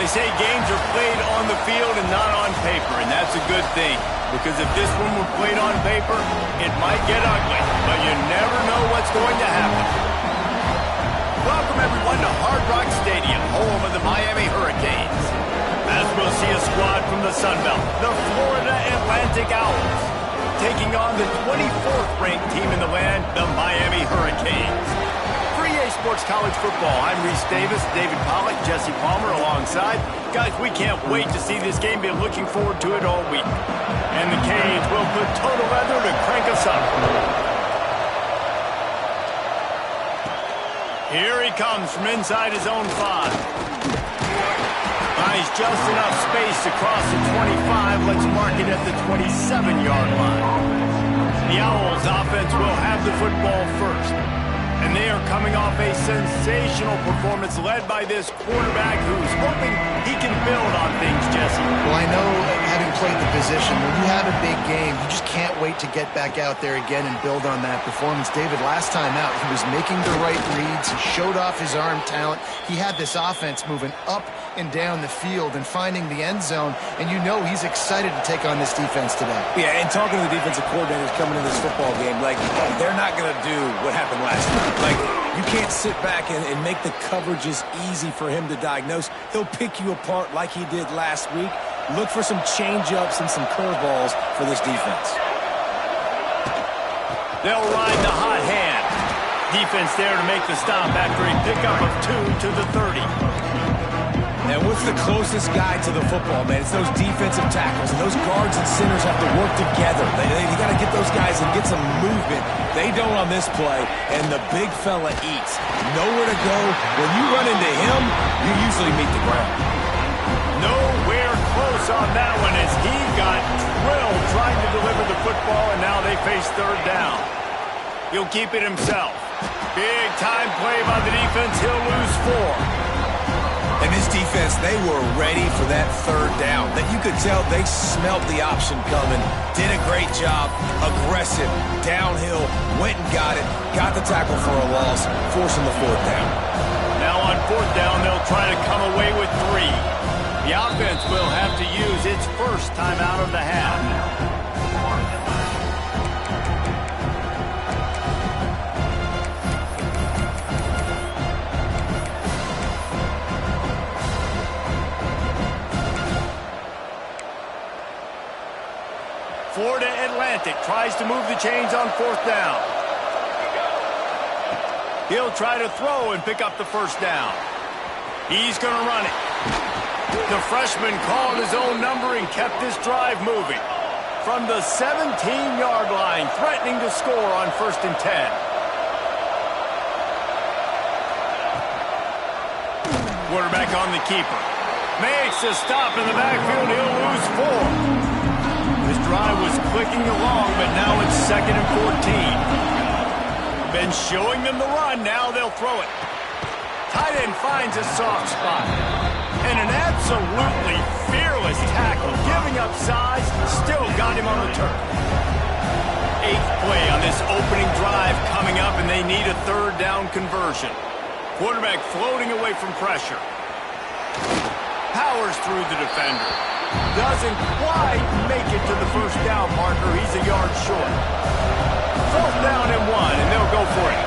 They say games are played on the field and not on paper, and that's a good thing. Because if this one were played on paper, it might get ugly, but you never know what's going to happen. Welcome, everyone, to Hard Rock Stadium, home of the Miami Hurricanes. As we'll see a squad from the Sun Belt, the Florida Atlantic Owls, taking on the 24th-ranked team in the land, the Miami Hurricanes. For EA Sports College Football, I'm Reese Davis, David Pollack, Jesse Palmer alongside. Guys, we can't wait to see this game. Been looking forward to it all week. And the Canes will put total leather to crank us up. Here he comes from inside his own 5. Buys just enough space to cross the 25. Let's mark it at the 27-yard line. The Owls offense will have the football first. And they are coming off a sensational performance led by this quarterback who's hoping he can build on things, Jesse. Well, I know, having played the position, when you have a big game, you just can't wait to get back out there again and build on that performance. David, last time out, he was making the right reads. He showed off his arm talent. He had this offense moving up and down the field and finding the end zone, and you know he's excited to take on this defense today. Yeah, and talking to the defensive coordinators coming into this football game, like, they're not going to do what happened last night. Like, you can't sit back and make the coverages easy for him to diagnose. He'll pick you apart like he did last week. Look for some change-ups and some curveballs for this defense. They'll ride the hot hand. Defense there to make the stop after a pickup of 2 to the 30. And what's the closest guy to the football, man? It's those defensive tackles, and those guards and centers have to work together. You got to get those guys and get some movement. They don't on this play, and the big fella eats. Nowhere to go. When you run into him, you usually meet the ground. Nowhere close on that one as he got drilled trying to deliver the football, and now they face third down. He'll keep it himself. Big time play by the defense. He'll lose 4. And this defense, they were ready for that third down. That you could tell they smelt the option coming. Did a great job. Aggressive. Downhill. Went and got it. Got the tackle for a loss. Forcing the 4th down. Now on 4th down, they'll try to come away with 3. The offense will have to use its first timeout of the half. Florida Atlantic tries to move the chains on 4th down. He'll try to throw and pick up the 1st down. He's going to run it. The freshman called his own number and kept this drive moving. From the 17-yard line, threatening to score on 1st and 10. Quarterback on the keeper. Makes a stop in the backfield. He'll lose 4. This drive was clicking along, but now it's 2nd and 14. Been showing them the run, now they'll throw it. Tight end finds a soft spot. And an absolutely fearless tackle, giving up size, still got him on the turf. 8th play on this opening drive coming up, and they need a 3rd down conversion. Quarterback floating away from pressure. Powers through the defender. Doesn't quite make it to the 1st down marker. He's a yard short. 4th down and 1, and they'll go for it.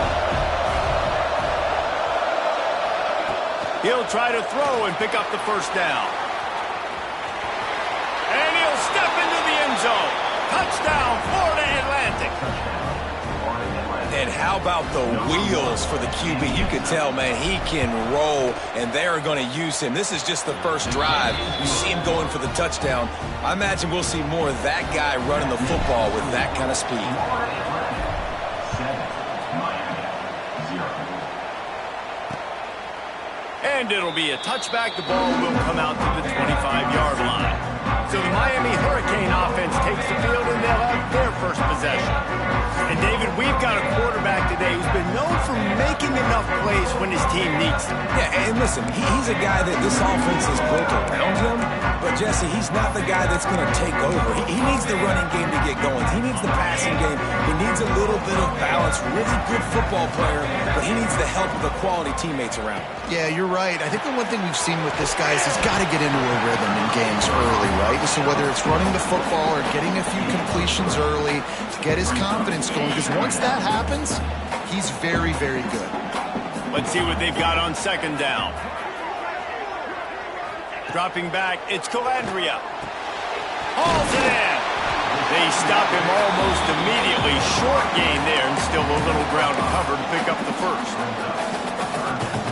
He'll try to throw and pick up the 1st down. And he'll step into the end zone. Touchdown, Florida Atlantic. And how about the wheels for the QB? You can tell, man, he can roll, and they're going to use him. This is just the first drive. You see him going for the touchdown. I imagine we'll see more of that guy running the football with that kind of speed. And it'll be a touchback. The ball will come out to the 25-yard line. So the Miami Hurricane offense takes the field, and they'll have their first possession. And, David, we've got a quarterback today who's been known for making enough plays when his team needs them. Yeah, and listen, he's a guy that this offense is built around him, but Jesse, he's not the guy that's going to take over. He needs the running game to get going. He needs the passing game. He needs a little bit of balance. Really good football player, but he needs the help of the quality teammates around him. Yeah, you're right. I think the one thing we've seen with this guy is he's got to get into a rhythm in games early, right? So whether it's running the football or getting a few completions early to get his confidence going, because once that happens, he's very, very good. Let's see what they've got on second down. Dropping back, it's Calandria. Hauls it in. They stop him almost immediately. Short gain there, and still a little ground to cover to pick up the first.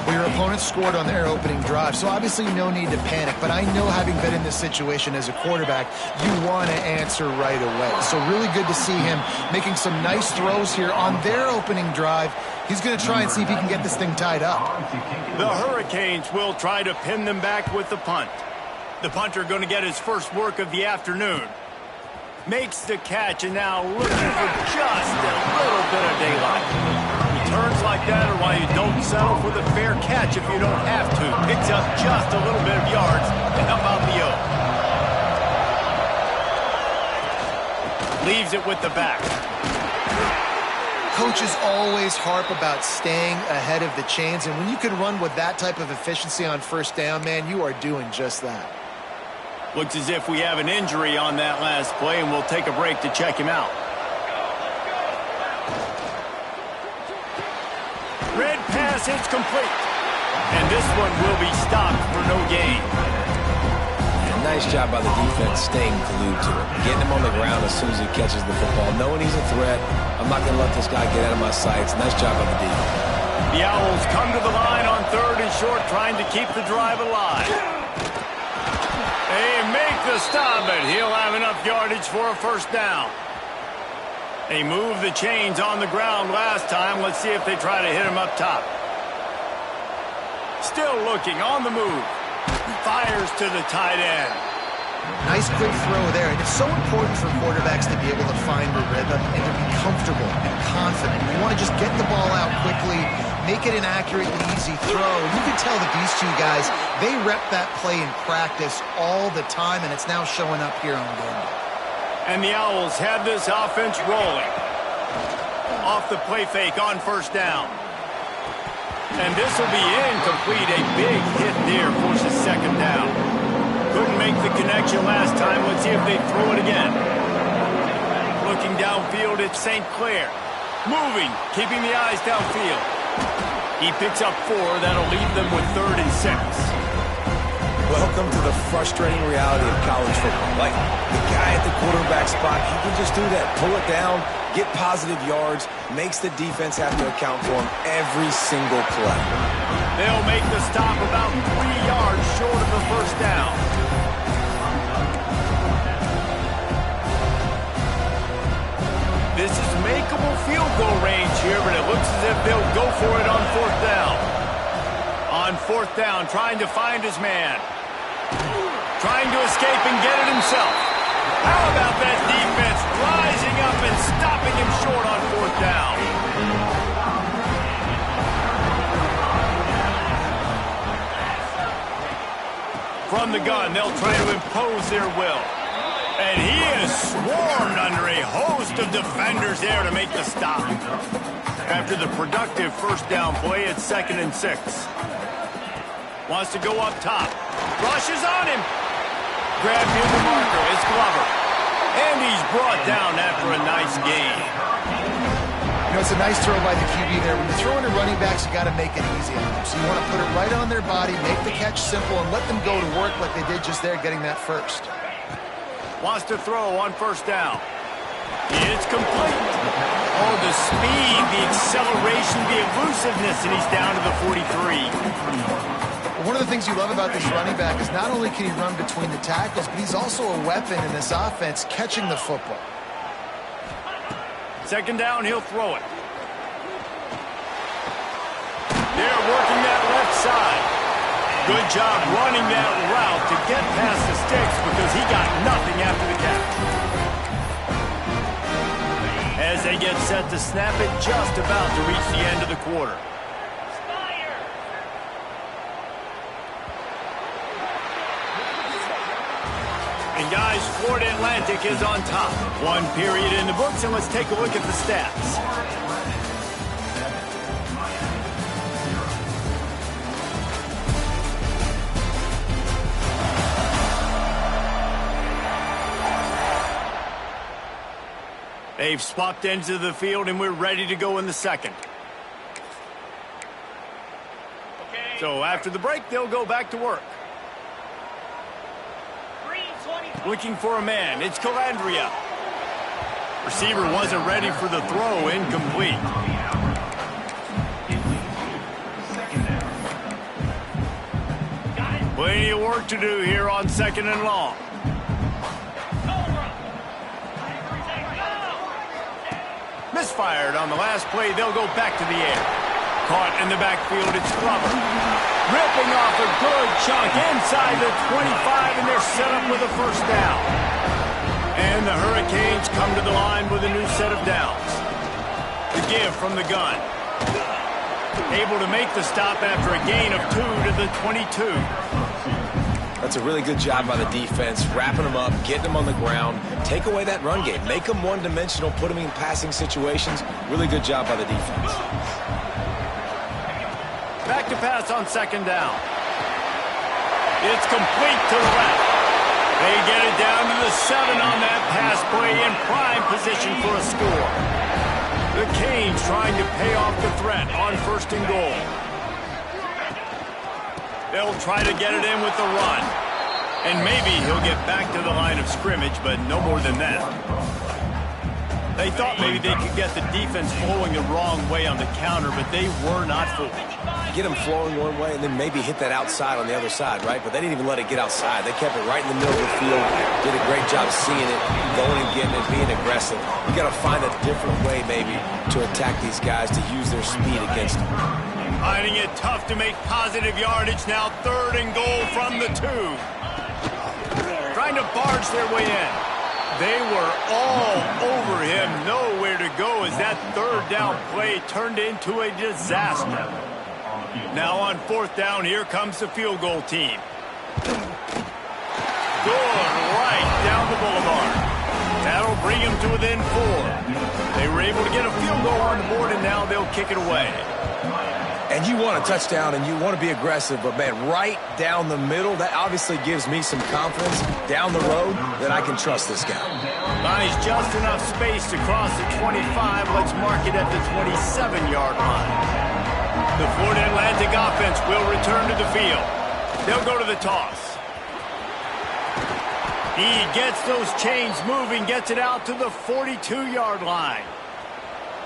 Well, your opponent scored on their opening drive, so obviously no need to panic. But I know, having been in this situation as a quarterback, you want to answer right away. So really good to see him making some nice throws here on their opening drive. He's going to try and see if he can get this thing tied up. The Hurricanes will try to pin them back with the punt. The punter going to get his first work of the afternoon. Makes the catch, and now looking for just a little bit of daylight. Returns like that are why you don't settle for the fair catch if you don't have to. Picks up just a little bit of yards to help out the O. Leaves it with the back. Coaches always harp about staying ahead of the chains, and when you can run with that type of efficiency on first down, man, you are doing just that. Looks as if we have an injury on that last play, and we'll take a break to check him out. Red pass, it's complete. And this one will be stopped for no gain. And nice job by the defense staying glued to it. Getting him on the ground as soon as he catches the football. Knowing he's a threat, I'm not going to let this guy get out of my sights. Nice job by the defense. The Owls come to the line on third and short, trying to keep the drive alive. They make the stop, but he'll have enough yardage for a first down. They moved the chains on the ground last time. Let's see if they try to hit him up top. Still looking on the move. Fires to the tight end. Nice quick throw there. And it's so important for quarterbacks to be able to find the rhythm and to be comfortable and confident. You want to just get the ball out quickly, make it an accurate and easy throw. You can tell that these two guys, they rep that play in practice all the time, and it's now showing up here on game day. And the Owls have this offense rolling. Off the play fake on first down. And this will be incomplete. A big hit there forces second down. Couldn't make the connection last time. Let's see if they throw it again. Looking downfield, it's St. Clair. Moving, keeping the eyes downfield. He picks up 4. That'll leave them with 3rd and 6. Welcome to the frustrating reality of college football. Like, the guy at the quarterback spot, he can just do that. Pull it down, get positive yards, makes the defense have to account for him every single play. They'll make the stop about 3 yards short of the first down. This is makeable field goal range here, but it looks as if they'll go for it on 4th down. On 4th down, trying to find his man. Trying to escape and get it himself. How about that defense rising up and stopping him short on 4th down? From the gun, they'll try to impose their will. And he is swarmed under a host of defenders there to make the stop. After the productive first down play, it's 2nd and 6. Wants to go up top. Rushes on him. Grabbed near the marker. It's Glover. And he's brought down after a nice gain. You know, it's a nice throw by the QB there. When you're throwing to running backs, you got to make it easy on them. So you want to put it right on their body, make the catch simple, and let them go to work like they did just there, getting that first. Wants to throw on first down. It's complete. Oh, the speed, the acceleration, the elusiveness, and he's down to the 43. One of the things you love about this running back is not only can he run between the tackles, but he's also a weapon in this offense, catching the football. 2nd down, he'll throw it. They're working that left side. Good job running that route to get past the sticks because he got nothing after the catch. As they get set to snap it, just about to reach the end of the quarter. Guys, Florida Atlantic is on top. One period in the books, and let's take a look at the stats. They've swapped ends of the field, and we're ready to go in the second. Okay. So after the break, they'll go back to work. Looking for a man. It's Calandria. Receiver wasn't ready for the throw. Incomplete. Plenty of work to do here on second and long. Misfired on the last play. They'll go back to the air. Caught in the backfield. It's Glover. Ripping off a good chunk inside the 25, and they're set up with a first down. And the Hurricanes come to the line with a new set of downs. The give from the gun. Able to make the stop after a gain of 2 to the 22. That's a really good job by the defense, wrapping them up, getting them on the ground, take away that run game, make them one-dimensional, put them in passing situations. Really good job by the defense. Back to pass on second down. It's complete to the left. They get it down to the 7 on that pass play, in prime position for a score. The Canes trying to pay off the threat on first and goal. They'll try to get it in with the run. And maybe he'll get back to the line of scrimmage, but no more than that. They thought maybe they could get the defense flowing the wrong way on the counter, but they were not fooled. Get them flowing one way and then maybe hit that outside on the other side, right? But they didn't even let it get outside. They kept it right in the middle of the field, did a great job seeing it, going and getting it, being aggressive. You got to find a different way maybe to attack these guys, to use their speed against them. Finding it tough to make positive yardage now. Third and goal from the 2. Trying to barge their way in. They were all over him. Nowhere to go as that third down play turned into a disaster. Now on fourth down, here comes the field goal team. Good right down the boulevard. That'll bring them to within 4. They were able to get a field goal on the board, and now they'll kick it away. And you want a touchdown and you want to be aggressive, but man, right down the middle, that obviously gives me some confidence down the road that I can trust this guy. Buys just enough space to cross the 25. Let's mark it at the 27-yard line. The Florida Atlantic offense will return to the field. They'll go to the toss. He gets those chains moving, gets it out to the 42-yard line.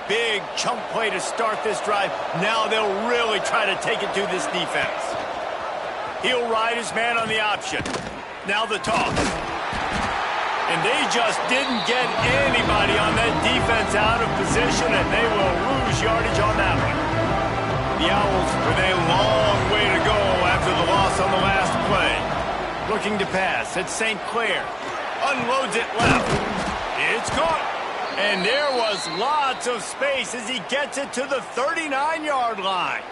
Big chunk play to start this drive. Now they'll really try to take it to this defense. He'll ride his man on the option. Now the toss. And they just didn't get anybody on that defense out of position, and they will lose yardage on that one. The Owls with a long way to go after the loss on the last play. Looking to pass. It's St. Clair. Unloads it left. It's caught. And there was lots of space as he gets it to the 39-yard line.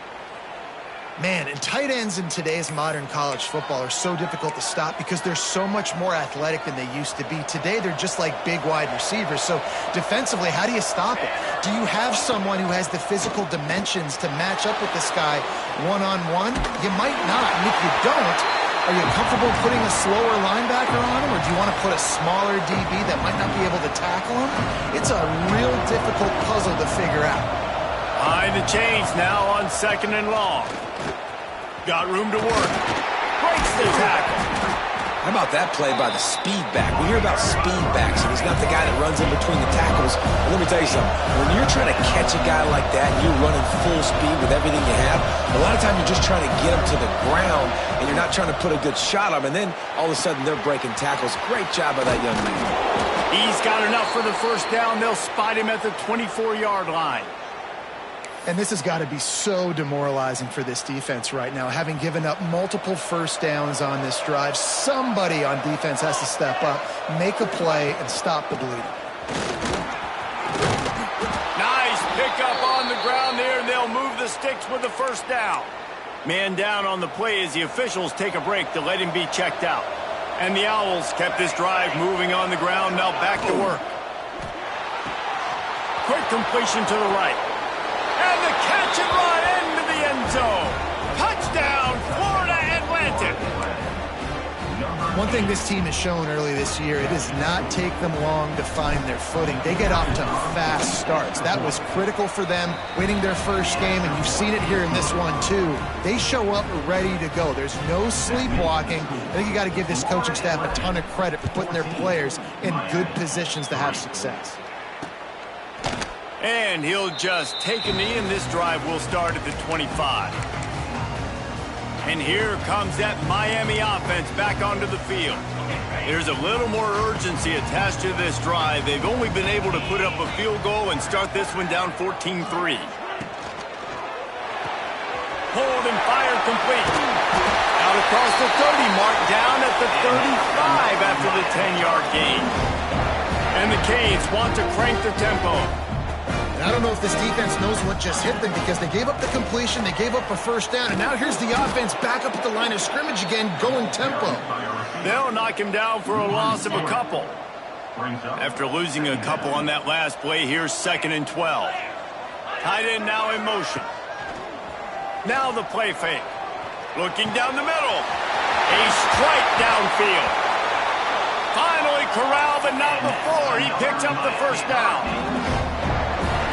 Man, and tight ends in today's modern college football are so difficult to stop because they're so much more athletic than they used to be. Today, they're just like big wide receivers. So defensively, how do you stop it? Do you have someone who has the physical dimensions to match up with this guy one-on-one? You might not. And if you don't, are you comfortable putting a slower linebacker on him, or do you want to put a smaller DB that might not be able to tackle him? It's a real difficult puzzle to figure out. Behind the chains now on second and long. Got room to work. Breaks the tackle. How about that play by the speed back? We hear about speed backs, and he's not the guy that runs in between the tackles. And let me tell you something. When you're trying to catch a guy like that, and you're running full speed with everything you have, a lot of times you're just trying to get him to the ground, and you're not trying to put a good shot on him, and then all of a sudden they're breaking tackles. Great job by that young man. He's got enough for the first down. They'll spot him at the 24-yard line. And this has got to be so demoralizing for this defense right now. Having given up multiple first downs on this drive, somebody on defense has to step up, make a play, and stop the bleeding. Nice pickup on the ground there, and they'll move the sticks with the first down. Man down on the play as the officials take a break to let him be checked out. And the Owls kept this drive moving on the ground. Now back to work. Quick completion to the right. And the catch and run into the end zone. Touchdown, Florida Atlantic. One thing this team has shown early this year, it does not take them long to find their footing. They get off to fast starts. That was critical for them winning their first game, and you've seen it here in this one too. They show up ready to go. There's no sleepwalking. I think you got to give this coaching staff a ton of credit for putting their players in good positions to have success. And he'll just take a knee, and this drive will start at the 25. And here comes that Miami offense back onto the field. There's a little more urgency attached to this drive. They've only been able to put up a field goal and start this one down 14-3. Hold and fire complete. Out across the 30 mark, down at the 35 after the 10-yard gain. And the Canes want to crank the tempo. I don't know if this defense knows what just hit them because they gave up the completion, they gave up a first down, and now here's the offense back up at the line of scrimmage again, going tempo. They'll knock him down for a loss of a couple. After losing a couple on that last play, here's 2nd and 12. Tight end now in motion. Now the play fake. Looking down the middle. A strike downfield. Finally corralled, but not before. He picks up the first down.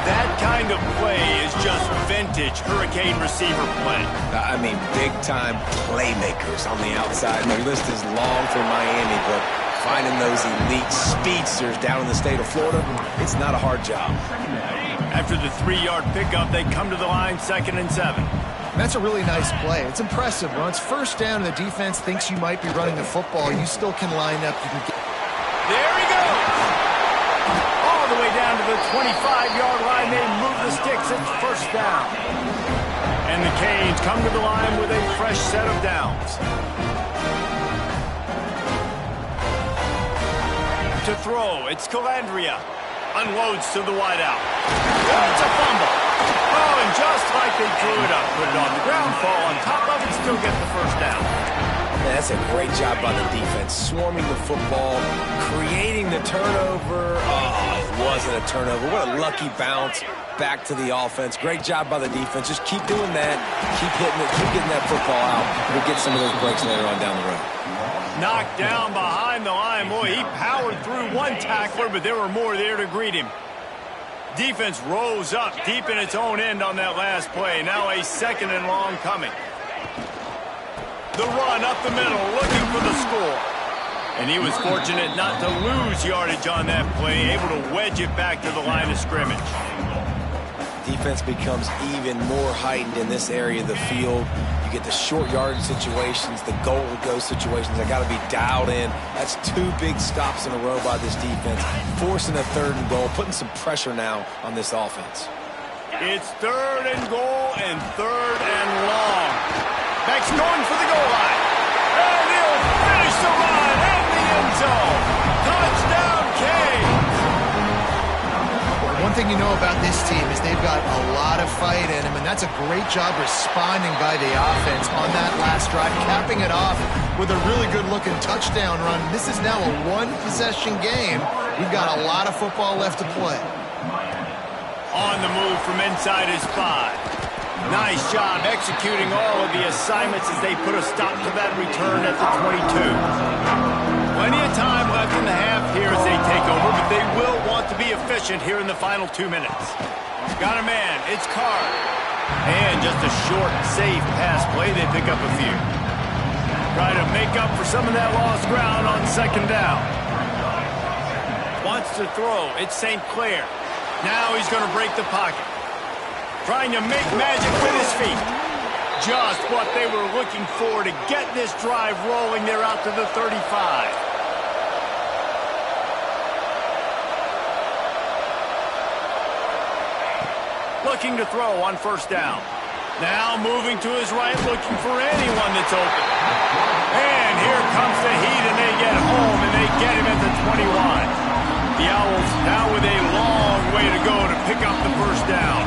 That kind of play is just vintage Hurricane receiver play. I mean, big-time playmakers on the outside. The list is long for Miami, but finding those elite speedsters down in the state of Florida, it's not a hard job. After the 3-yard pickup, they come to the line 2nd and 7. That's a really nice play. It's impressive. When it's first down and the defense thinks you might be running the football, you still can line up. You can get... There he goes! All the way down to the 25-yard line. They move the sticks. It's first down. And the Canes come to the line with a fresh set of downs. To throw, it's Calandria. Unloads to the wideout. It's a fumble. Oh, and just like they drew it up, put it on the ground, fall on top of it, still get the first down. Yeah, that's a great job by the defense, swarming the football, creating the turnover. Oh, it wasn't a turnover. What a lucky bounce back to the offense. Great job by the defense. Just keep doing that. Keep hitting it. Keep getting that football out. We'll get some of those breaks later on down the road. Knocked down behind the line. Boy, he powered through one tackler, but there were more there to greet him. Defense rose up deep in its own end on that last play. Now a 2nd and long coming. The run up the middle, looking for the score. And he was fortunate not to lose yardage on that play, able to wedge it back to the line of scrimmage. Defense becomes even more heightened in this area of the field. You get the short yardage situations, the goal-to-go situations. They got to be dialed in. That's 2 big stops in a row by this defense, forcing a 3rd and goal, putting some pressure now on this offense. It's 3rd and goal and 3rd and long. Beck's going for the goal line. And he'll finish the run in the end zone. Touchdown, Canes. One thing you know about this team is they've got a lot of fight in them, and that's a great job responding by the offense on that last drive, capping it off with a really good-looking touchdown run. This is now a 1-possession game. We've got a lot of football left to play. On the move from inside his 5. Nice job executing all of the assignments as they put a stop to that return at the 22. Plenty of time left in the half here as they take over, but they will want to be efficient here in the final 2 minutes. Got a man, it's Carr. And just a short, safe pass play, they pick up a few. Try to make up for some of that lost ground on 2nd down. Wants to throw, it's St. Clair. Now he's going to break the pocket. Trying to make magic with his feet. Just what they were looking for to get this drive rolling. They're out to the 35. Looking to throw on 1st down. Now moving to his right, looking for anyone that's open. And here comes the heat, and they get home, and they get him at the 21. The Owls now with a long way to go to pick up the first down.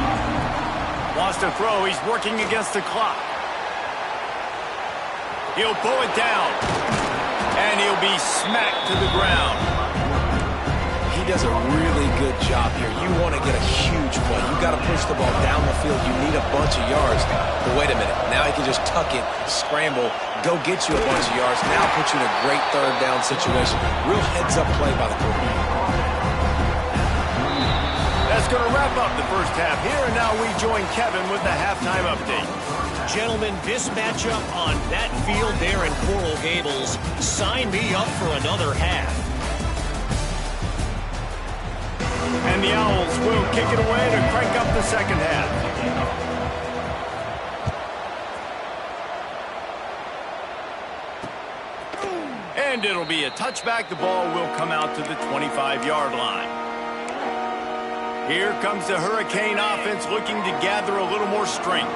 Wants to throw. He's working against the clock. He'll pull it down. And he'll be smacked to the ground. He does a really good job here. You want to get a huge play. You got to push the ball down the field. You need a bunch of yards. But wait a minute. Now he can just tuck it, scramble, go get you a bunch of yards. Now put you in a great third down situation. Real heads-up play by the quarterback. That's going to wrap up the first half here, and now we join Kevin with the halftime update. Gentlemen, this matchup on that field there in Coral Gables, sign me up for another half. And the Owls will kick it away to crank up the second half. And it'll be a touchback. The ball will come out to the 25-yard line. Here comes the Hurricane offense looking to gather a little more strength.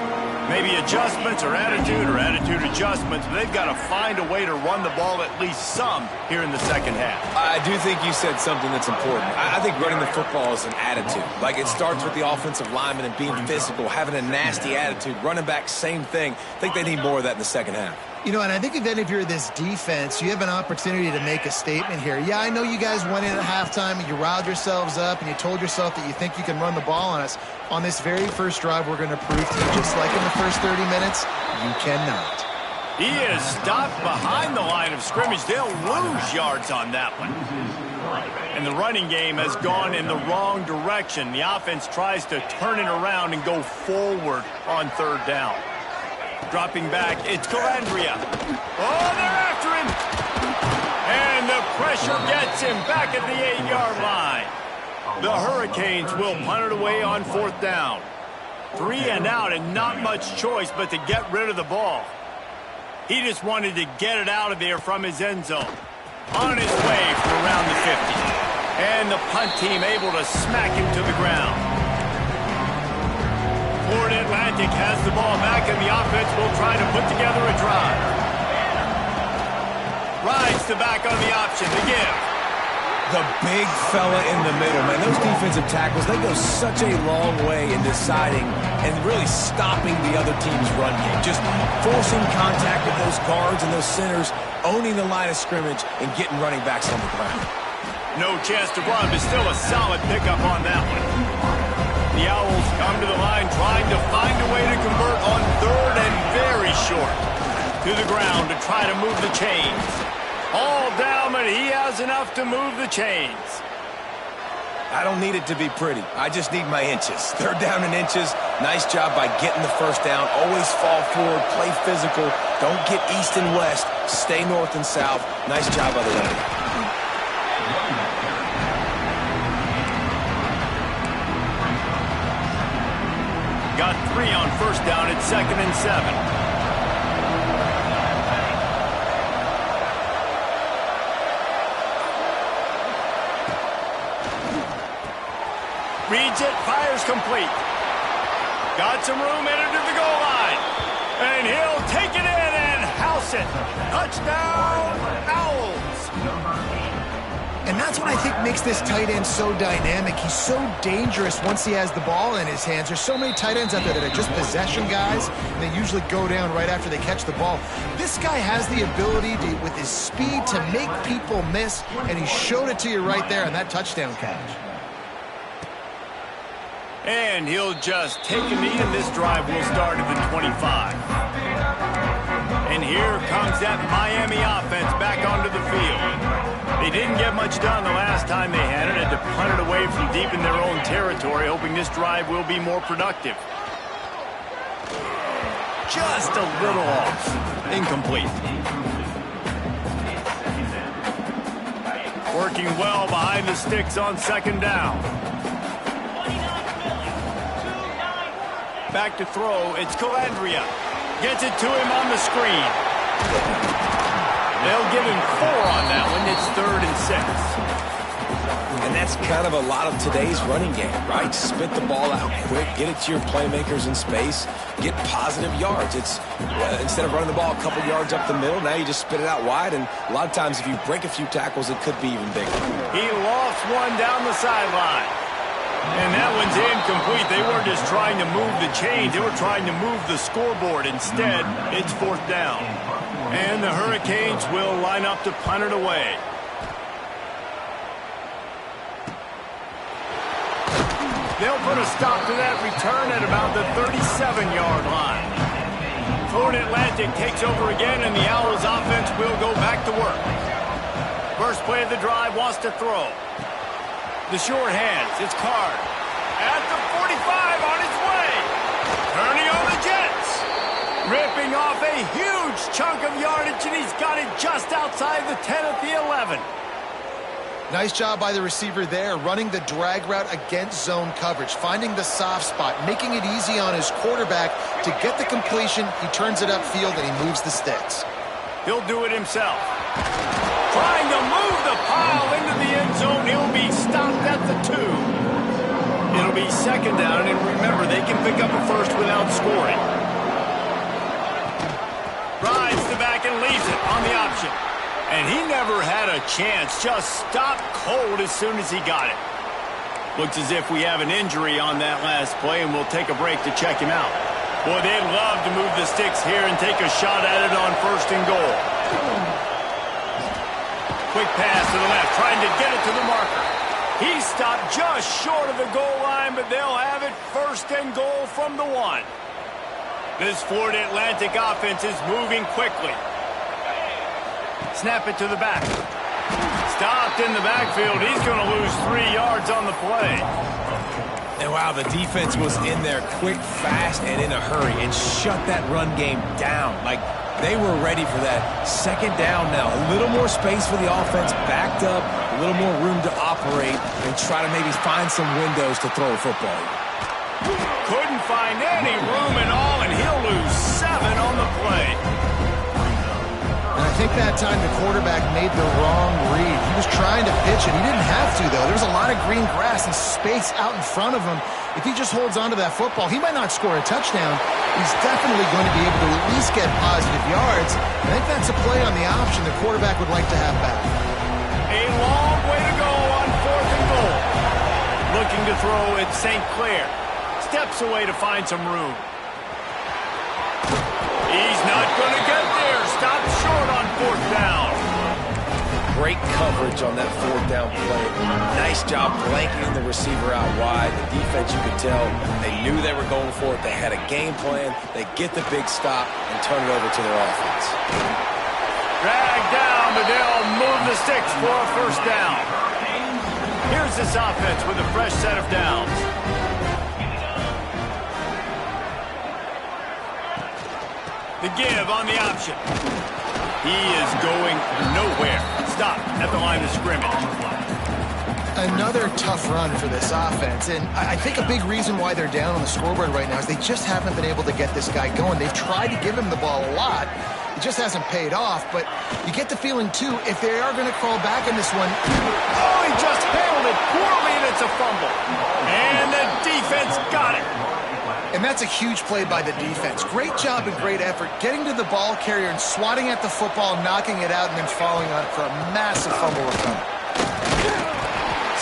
Maybe adjustments or attitude adjustments, but they've got to find a way to run the ball at least some here in the second half. I do think you said something that's important. I think running the football is an attitude. Like, it starts with the offensive lineman and being physical, having a nasty attitude. Running back, same thing. I think they need more of that in the second half. You know, and I think if you're this defense, you have an opportunity to make a statement here. Yeah, I know you guys went in at halftime and you riled yourselves up and you told yourself that you think you can run the ball on us. On this very first drive, we're going to prove to you, just like in the first 30 minutes, you cannot. He is stopped behind the line of scrimmage. They'll lose yards on that one. And the running game has gone in the wrong direction. The offense tries to turn it around and go forward on third down. Dropping back, it's Calandria. Oh, they're after him. And the pressure gets him back at the 8-yard line. The Hurricanes will punt it away on fourth down. 3 and out and not much choice but to get rid of the ball. He just wanted to get it out of there from his end zone. On his way for around the 50. And the punt team able to smack him to the ground. Florida Atlantic has the ball back, and the offense will try to put together a drive. Rides the back on the option to give. The big fella in the middle, man. Those defensive tackles, they go such a long way in deciding and really stopping the other team's run game. Just forcing contact with those guards and those centers, owning the line of scrimmage, and getting running backs on the ground. No chance to run, but still a solid pickup on that one. The Owls come to the line trying to find a way to convert on third and very short. To the ground to try to move the chains. All down, but he has enough to move the chains. I don't need it to be pretty. I just need my inches. Third down in inches. Nice job by getting the first down. Always fall forward, play physical. Don't get east and west. Stay north and south. Nice job by the running back. Got 3 on first down at 2nd and 7. Reads it, fires complete. Got some room, entered to the goal line. And he'll take it in and house it. Touchdown, Owls. And that's what I think makes this tight end so dynamic. He's so dangerous once he has the ball in his hands. There's so many tight ends out there that are just possession guys, and they usually go down right after they catch the ball. This guy has the ability to, with his speed, to make people miss, and he showed it to you right there on that touchdown catch. And he'll just take a knee, and this drive will start at the 25. And here comes that Miami offense back onto the field. They didn't get much done the last time they had it. Had to punt it away from deep in their own territory, hoping this drive will be more productive. Just a little off. Incomplete. Working well behind the sticks on second down. Back to throw. It's Calandria. Gets it to him on the screen. They'll give him 4 on that one. It's 3rd and 6. And that's kind of a lot of today's running game, right? Spit the ball out quick, get it to your playmakers in space, get positive yards. It's instead of running the ball a couple yards up the middle, now you just spit it out wide, and a lot of times if you break a few tackles, it could be even bigger. He lost one down the sideline. And that one's incomplete. They weren't just trying to move the chains. They were trying to move the scoreboard. Instead, it's 4th down. And the Hurricanes will line up to punt it away. They'll put a stop to that return at about the 37-yard line. Florida Atlantic takes over again, and the Owls offense will go back to work. First play of the drive, wants to throw. The short hands, it's Card. At the 45, on its way. Turning on the Jets. Ripping off a huge chunk of yardage, and he's got it just outside the 10 at the 11. Nice job by the receiver there, running the drag route against zone coverage, finding the soft spot, making it easy on his quarterback to get the completion. He turns it upfield, and he moves the sticks. He'll do it himself. Trying to move the pile into the end zone. He'll be stopped at the 2. It'll be second down, and remember, they can pick up a first without scoring. Rides the back and leaves it on the option. And he never had a chance. Just stopped cold as soon as he got it. Looks as if we have an injury on that last play, and we'll take a break to check him out. Boy, they'd love to move the sticks here and take a shot at it on first and goal. Quick pass to the left, trying to get it to the marker. He stopped just short of the goal line, but they'll have it first and goal from the 1. This Florida Atlantic offense is moving quickly. Snap it to the back. Stopped in the backfield. He's going to lose 3 yards on the play. And wow, the defense was in there quick, fast, and in a hurry and shut that run game down. Like, they were ready for that. Second down now. A little more space for the offense, backed up, a little more room to operate and try to maybe find some windows to throw a football. Couldn't find any room at all, and he'll lose 7 on the play. And I think that time the quarterback made the wrong read. He was trying to pitch it. He didn't have to, though. There was a lot of green grass and space out in front of him. If he just holds on to that football, he might not score a touchdown. He's definitely going to be able to at least get positive yards. I think that's a play on the option the quarterback would like to have back. A long way to go on 4th and goal. Looking to throw at St. Clair. Steps away to find some room. He's not going to get there. Stops short on 4th down. Great coverage on that 4th down play. Nice job blanketing the receiver out wide. The defense, you could tell, they knew they were going for it. They had a game plan. They get the big stop and turn it over to their offense. Drag down, but they'll move the sticks for a first down. Here's this offense with a fresh set of downs. The give on the option. He is going nowhere. Stop at the line of scrimmage. Another tough run for this offense, and I think a big reason why they're down on the scoreboard right now is they just haven't been able to get this guy going. They've tried to give him the ball a lot. It just hasn't paid off, but you get the feeling, too, if they are going to crawl back in this one. Oh, he just handled it poorly, and it's a fumble. And the defense got it. And that's a huge play by the defense. Great job and great effort getting to the ball carrier and swatting at the football, knocking it out, and then falling on it for a massive fumble recovery.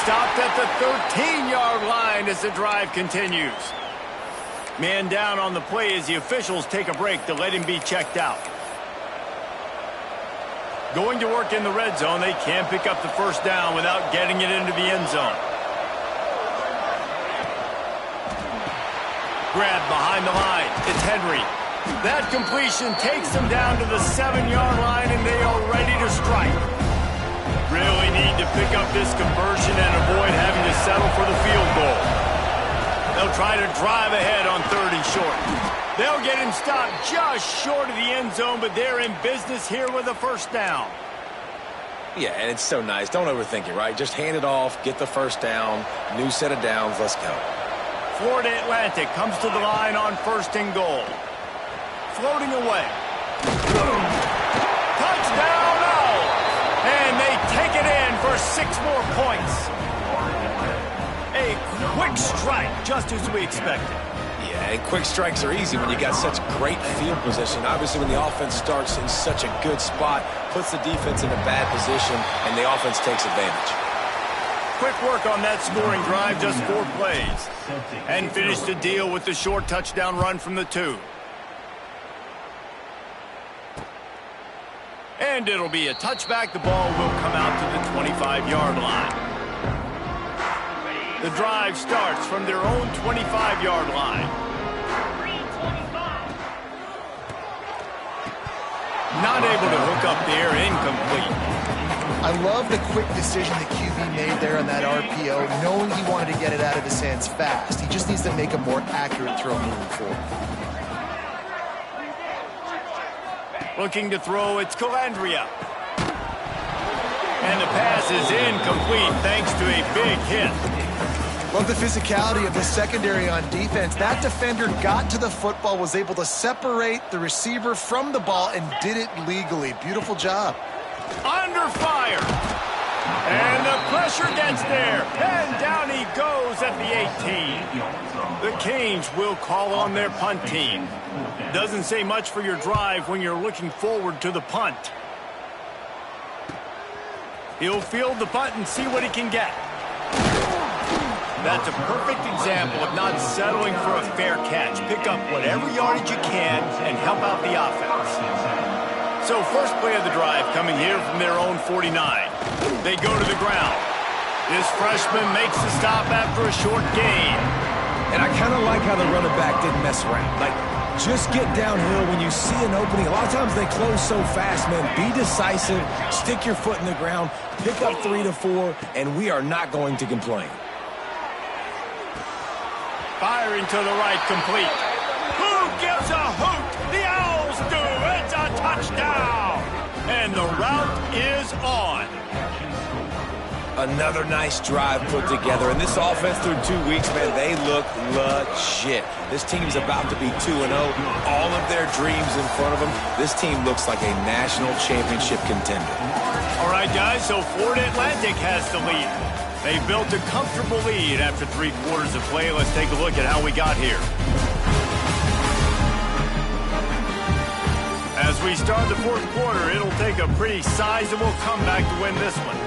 Stopped at the 13-yard line as the drive continues. Man down on the play as the officials take a break to let him be checked out. Going to work in the red zone, they can't pick up the first down without getting it into the end zone. Grab behind the line. It's Henry. That completion takes them down to the 7-yard line, and they are ready to strike. Really need to pick up this conversion and avoid having to settle for the field goal. They'll try to drive ahead on 3rd and short. They'll get him stopped just short of the end zone, but they're in business here with a first down. Yeah, and it's so nice. Don't overthink it, right? Just hand it off, get the first down, new set of downs, let's go. Florida Atlantic comes to the line on 1st and goal. Floating away. Touchdown, Owls! And they take it in for 6 more points. A quick strike, just as we expected. Yeah, and quick strikes are easy when you got such great field position. Obviously, when the offense starts in such a good spot, puts the defense in a bad position, and the offense takes advantage. Quick work on that scoring drive, just 4 plays. And finished the deal with the short touchdown run from the 2. And it'll be a touchback. The ball will come out to the 25-yard line. The drive starts from their own 25-yard line. Not able to hook up there, incomplete. I love the quick decision the QB made there on that RPO, knowing he wanted to get it out of his hands fast. He just needs to make a more accurate throw moving forward. Looking to throw, it's Calandria. And the pass is incomplete thanks to a big hit. Love the physicality of the secondary on defense. That defender got to the football, was able to separate the receiver from the ball, and did it legally. Beautiful job. Under fire. And the pressure gets there. And down he goes at the 18. The Canes will call on their punt team. Doesn't say much for your drive when you're looking forward to the punt. He'll field the punt and see what he can get. That's a perfect example of not settling for a fair catch. Pick up whatever yardage you can and help out the offense. So first play of the drive coming here from their own 49. They go to the ground. This freshman makes the stop after a short gain. And I kind of like how the running back didn't mess around. Like, just get downhill when you see an opening. A lot of times they close so fast, man. Be decisive, stick your foot in the ground, pick up 3 to 4, and we are not going to complain. Firing to the right, complete. Who gives a hoot? The Owls do. It's a touchdown. And the route is on. Another nice drive put together. And this offense through 2 weeks, man, they look legit. This team's about to be 2-0. All of their dreams in front of them. This team looks like a national championship contender. All right, guys, so Florida Atlantic has the lead. They built a comfortable lead after 3 quarters of play. Let's take a look at how we got here. As we start the 4th quarter, it'll take a pretty sizable comeback to win this one.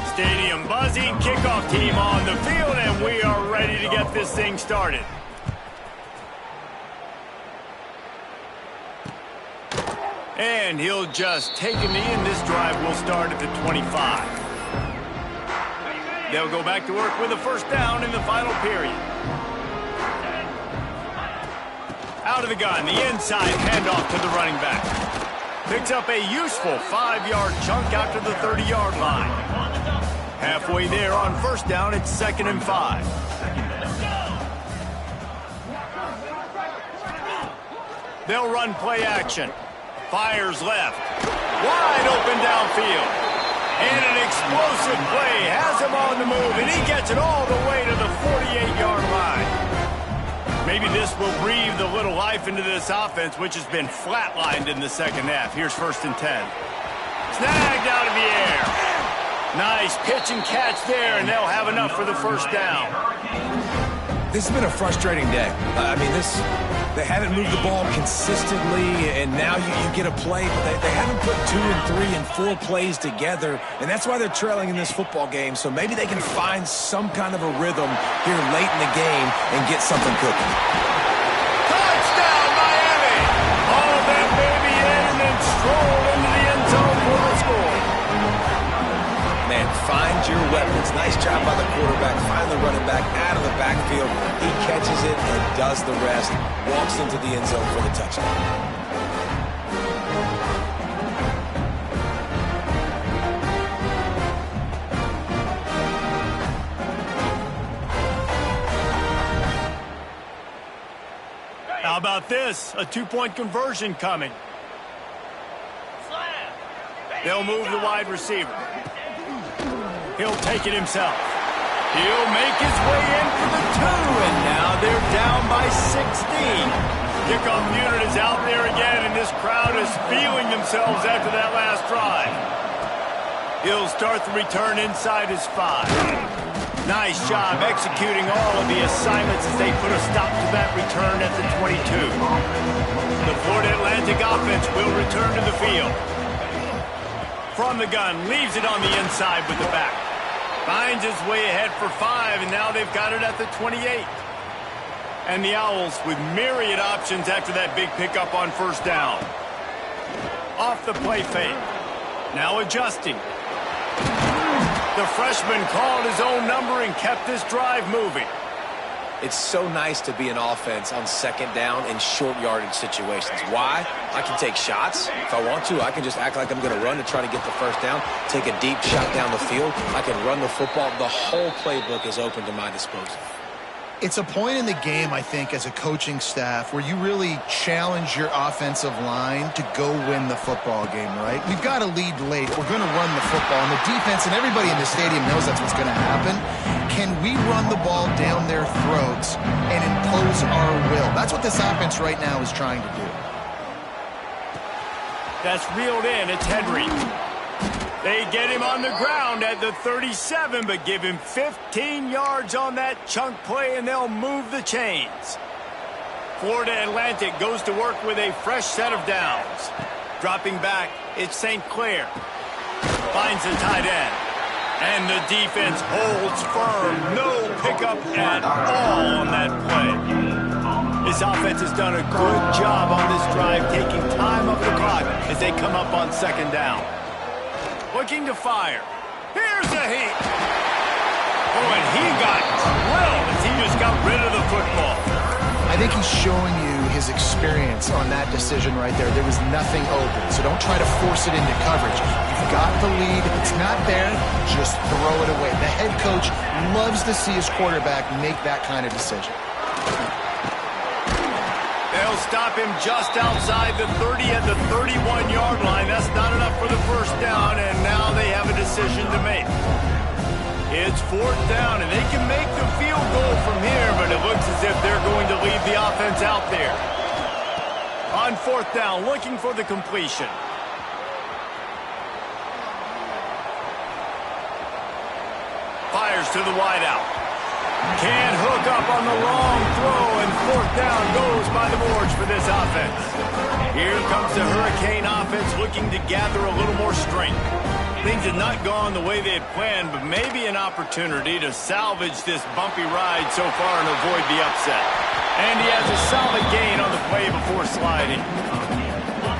Stadium buzzing, kickoff team on the field, and we are ready to get this thing started. And he'll just take a knee, and this drive will start at the 25. They'll go back to work with a first down in the final period. Out of the gun, the inside handoff to the running back. Picks up a useful 5-yard chunk out to the 30-yard line. Halfway there on first down, it's 2nd and 5. They'll run play action. Fires left. Wide open downfield. And an explosive play has him on the move, and he gets it all the way to the 48-yard line. Maybe this will breathe a little life into this offense, which has been flatlined in the second half. Here's 1st and 10. Snagged out of the air. Nice pitch and catch there, and they'll have enough for the first down. This has been a frustrating day. They haven't moved the ball consistently, and now you get a play, but they haven't put 2 and 3 and 4 plays together, and that's why they're trailing in this football game. So maybe they can find some kind of a rhythm here late in the game and get something cooking. Touchdown, Miami! Haul that baby in and then stroll into the end zone for the score. Man, find your weapons. Nice job by the quarterback. Find the running back out of the backfield. He catches it and does the rest. Walks into the end zone for the touchdown. How about this? A 2-point conversion coming. They'll move the wide receiver. He'll take it himself. He'll make his way in for the 2, and now they're down by 16. Kickoff unit is out there again, and this crowd is feeling themselves after that last drive. He'll start the return inside his 5. Nice job executing all of the assignments as they put a stop to that return at the 22. The Florida Atlantic offense will return to the field. From the gun, leaves it on the inside with the back. Finds his way ahead for 5, and now they've got it at the 28. And the Owls with myriad options after that big pickup on first down. off the play fake. Now adjusting. The freshman called his own number and kept this drive moving. It's so nice to be an offense on second down in short yardage situations. Why? I can take shots. If I want to, I can just act like I'm going to run to try to get the first down, take a deep shot down the field. I can run the football. The whole playbook is open to my disposal. It's a point in the game, I think, as a coaching staff where you really challenge your offensive line to go win the football game, right? We've got to lead late. We're going to run the football. And the defense and everybody in the stadium knows that's what's going to happen. Can we run the ball down their throats and impose our will? That's what this offense right now is trying to do. That's reeled in. It's Henry. They get him on the ground at the 37, but give him 15 yards on that chunk play, and they'll move the chains. Florida Atlantic goes to work with a fresh set of downs. Dropping back, it's St. Clair. Finds the tight end. And the defense holds firm. No pickup at all on that play. This offense has done a good job on this drive, taking time off the clock as they come up on second down. Looking to fire. Here's the heat. Oh, and he got drilled as he just got rid of the football. I think he's showing you his experience on that decision right there. There was nothing open, so don't try to force it into coverage. You've got the lead. If it's not there, just throw it away. The head coach loves to see his quarterback make that kind of decision. They'll stop him just outside the 30 at the 31-yard line. That's not enough for the first down, and now they have a decision to make. It's fourth down, and they can make the field goal from here, but it looks as if they're going to leave the offense out there. On fourth down, looking for the completion. Fires to the wideout. Can't hook up on the long throw, and fourth down goes by the boards for this offense. Here comes the Hurricane offense looking to gather a little more strength. Things have not gone the way they had planned, but maybe an opportunity to salvage this bumpy ride so far and avoid the upset. And he has a solid gain on the play before sliding.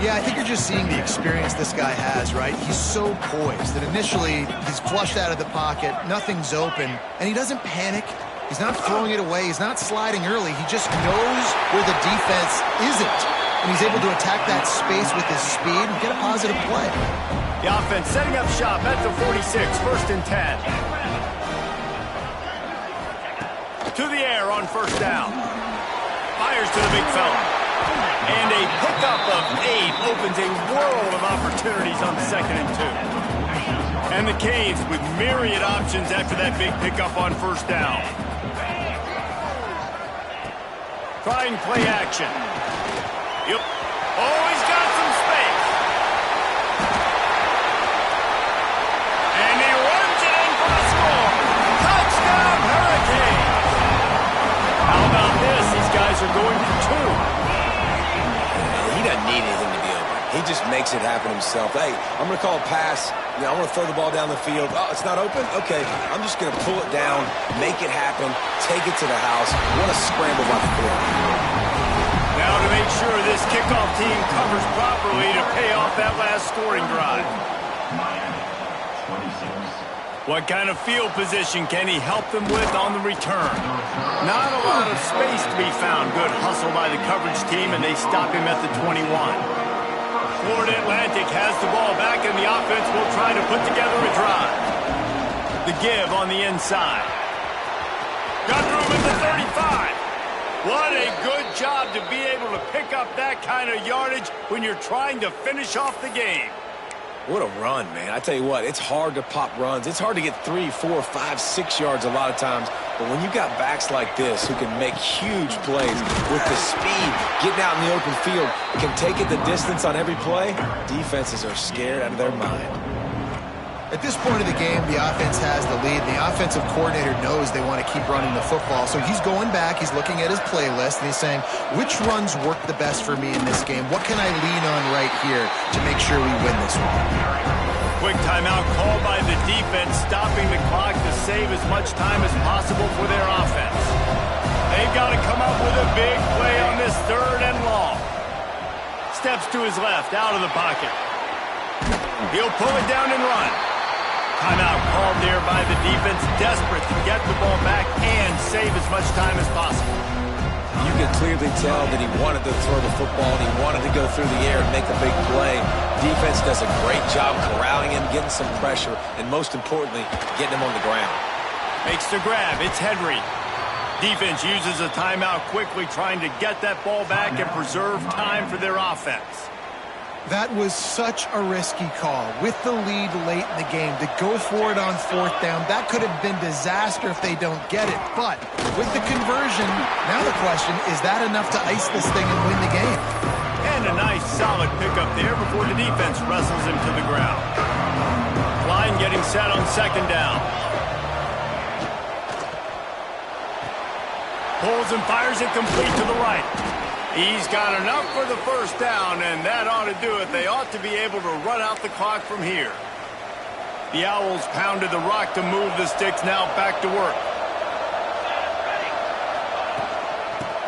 Yeah, I think you're just seeing the experience this guy has, right? He's so poised that initially he's flushed out of the pocket, nothing's open, and he doesn't panic. He's not throwing it away. He's not sliding early. He just knows where the defense isn't, and he's able to attack that space with his speed and get a positive play. The offense setting up shop at the 46, first and 10. To the air on first down. Fires to the big fella. And a pickup of 8 opens a world of opportunities on second and 2. And the Canes with myriad options after that big pickup on first down. Trying play action. Yep. Oh, he's got some space. And he runs it in for a score. Touchdown, Hurricane. How about this? These guys are going for 2. He doesn't need anything to be open. He just makes it happen himself. Hey, I'm going to call a pass. I want to throw the ball down the field. Oh, it's not open? Okay, I'm just going to pull it down, make it happen, take it to the house. What a scramble by the quarterback. Now to make sure this kickoff team covers properly to pay off that last scoring drive. What kind of field position can he help them with on the return? Not a lot of space to be found. Good hustle by the coverage team, and they stop him at the 21. Florida Atlantic has the ball back, and the offense will try to put together a drive. The give on the inside. Got room at the 35. What a good job to be able to pick up that kind of yardage when you're trying to finish off the game. What a run, man. I tell you what, it's hard to pop runs. It's hard to get 3, 4, 5, 6 yards a lot of times. But when you've got backs like this who can make huge plays with the speed, getting out in the open field, can take it the distance on every play, defenses are scared out of their mind. At this point of the game, the offense has the lead. The offensive coordinator knows they want to keep running the football. So he's going back, he's looking at his playlist, and he's saying, which runs work the best for me in this game? What can I lean on right here to make sure we win this one? Quick timeout called by the defense, stopping the clock to save as much time as possible for their offense. They've got to come up with a big play on this third and long. Steps to his left, out of the pocket. He'll pull it down and run. Timeout called there by the defense, desperate to get the ball back and save as much time as possible. You can clearly tell that he wanted to throw the football and he wanted to go through the air and make a big play. Defense does a great job corralling him, getting some pressure, and most importantly, getting him on the ground. Makes the grab. It's Henry. Defense uses a timeout quickly, trying to get that ball back and preserve time for their offense. That was such a risky call. With the lead late in the game, to go for it on fourth down, that could have been disaster if they don't get it. But with the conversion, now the question, is that enough to ice this thing and win the game? And a nice solid pickup there before the defense wrestles him to the ground. Line getting set on second down. Pulls and fires it complete to the right. He's got enough for the first down, and that ought to do it. They ought to be able to run out the clock from here. The Owls pounded the rock to move the sticks, now back to work.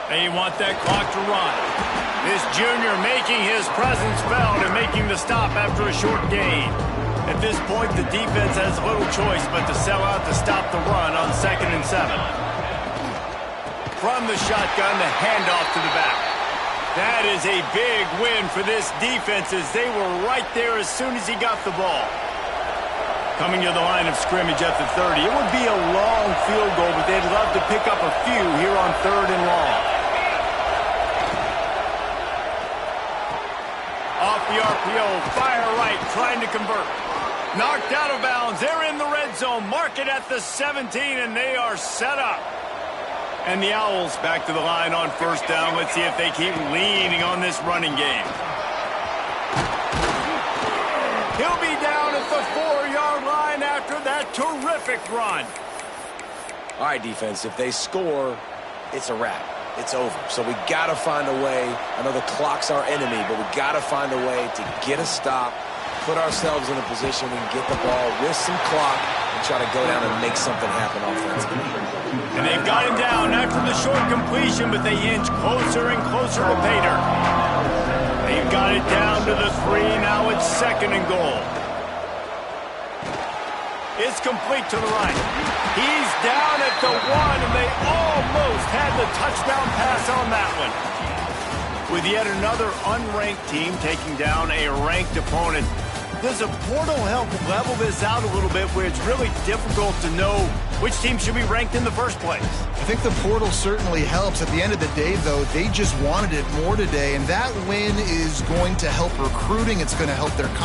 They want that clock to run. This junior making his presence felt and making the stop after a short gain. At this point, the defense has little choice but to sell out to stop the run on 2nd and 7. From the shotgun, the handoff to the back. That is a big win for this defense as they were right there as soon as he got the ball. Coming to the line of scrimmage at the 30. It would be a long field goal, but they'd love to pick up a few here on 3rd and long. Off the RPO, fire right, trying to convert. Knocked out of bounds. They're in the red zone. Mark it at the 17, and they are set up. And the Owls back to the line on first down. Let's see if they keep leaning on this running game. He'll be down at the 4-yard line after that terrific run. All right, defense, if they score, it's a wrap. It's over. So we got to find a way. I know the clock's our enemy, but we got to find a way to get a stop, put ourselves in a position we can get the ball with some clock and try to go down and make something happen offensively. And they've got him down after the short completion, but they inch closer and closer to pay dirt. They've got it down to the 3. Now it's 2nd and goal. It's complete to the right. He's down at the 1, and they almost had the touchdown pass on that one. With yet another unranked team taking down a ranked opponent, does a portal help level this out a little bit where it's really difficult to know which team should be ranked in the first place? I think the portal certainly helps. At the end of the day, though, they just wanted it more today, and that win is going to help recruiting. It's going to help their